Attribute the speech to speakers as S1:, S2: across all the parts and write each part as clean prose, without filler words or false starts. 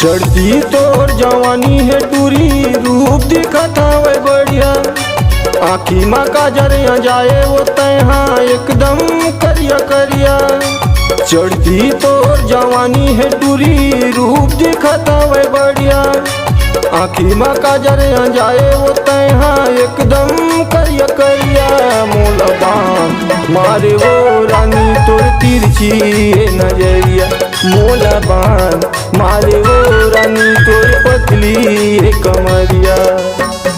S1: चढ़ती तोर जवानी है टूरी, रूप दिखत हवे बढ़िया। आँखी माँ काजर जाए वो तैहा एकदम करिया करिया। चढ़ती तोर जवानी है टूरी, रूप दिखत हवे बढ़िया। आँखी माँ काजर जाए वो तैहा एकदम करिया करिया। मोला बाण मारे वो रानी तोर तिरछी नजरिया। मोला बाण मारे वो रानी तोर पतली कमरिया।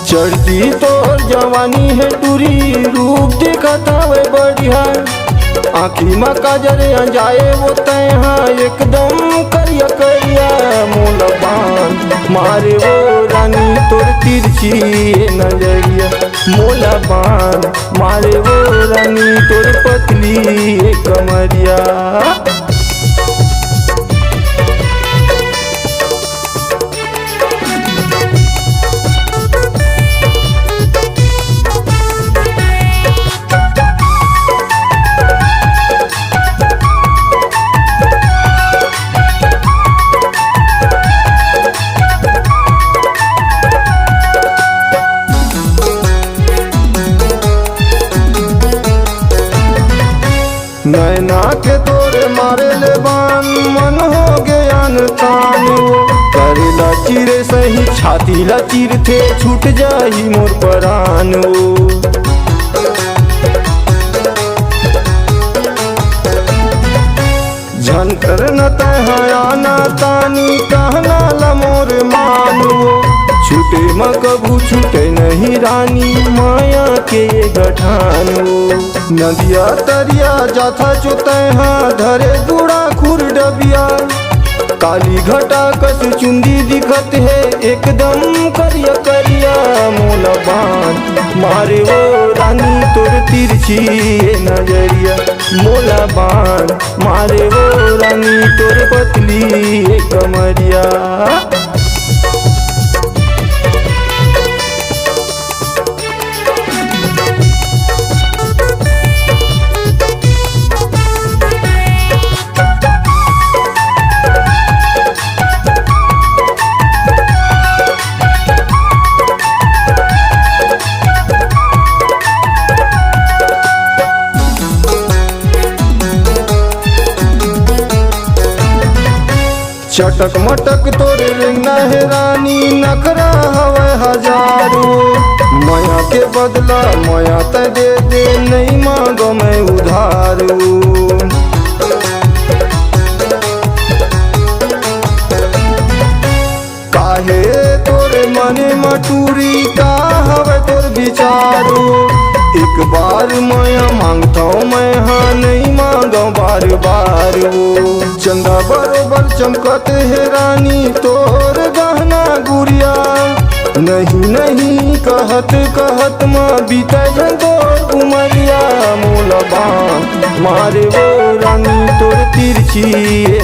S1: चढ़ती तोर जवानी है टूरी, रूप दिखत हवे बढ़िया। आँखी माँ काजर जाए वो तैहा एकदम करिया करिया। मोला बाण मारे वो रानी तोर तिरछी नजरिया। मोला बाण मारे वो रानी तोर पतली कमरिया। नैना के तोरे मारे ले बान, मन हो गया तान। करेला चिरे सही छाती ला चिर थे, छूट जाही मोर परान। झनकर न तहयाना तानी, कहना ला मोर मानो। छूटे म कभू छूटे नहीं रानी, माया के ये गठानो। नदिया तरिया जाथा जो तैहा, धरे गुड़ा खुर डबिया। काली घटा कस चुंदी दिखत है एकदम करिया करिया। मोला बाण मारे वो रानी तोर तिरछी नजरिया। मोला बाण मारे वो रानी तोर पतली कमरिया। चटक मटक तोरे रेंगना है रानी, नखरा हवे हजारो। माया के बदला माया त दे दे, नहीं मांगो मैं उधारो। काहे तोरे मने मटूरी, का हवे तोर विचारो। एक बार माया मांगता हूँ मैं, हाँ नहीं मांगो बार बार। चंदा बरोबर चमकत है रानी तोर गहना गुड़िया। नहीं नहीं कहत कहत माँ बीता तोर उमरिया। मोला बाण मारे वो रानी तोर तिरछी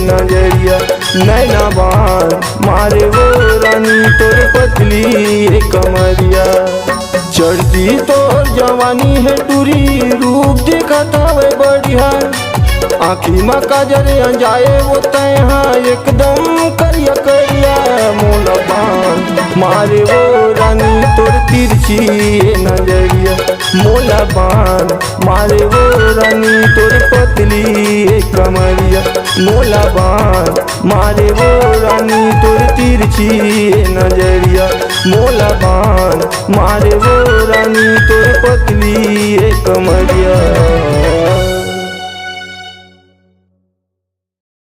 S1: नजरिया। नैना बाण मारे वो रानी तोर पतली कमरिया। चढ़ती तोर जवानी है टूरी, रूप दिखत हवे बढ़िया। आँखी माँ काजर जाए वो तैहा एकदम करिया करिया। मोला बाण मारे वो रानी तोर तिरछी नजरिया। मोला बाण मारे वो रानी तोर पतली कमरिया। मोला बाण मारे वो रानी तोर तिरछी नजरिया। मोला बाण मारे वो रानी तोर पतली कमरिया।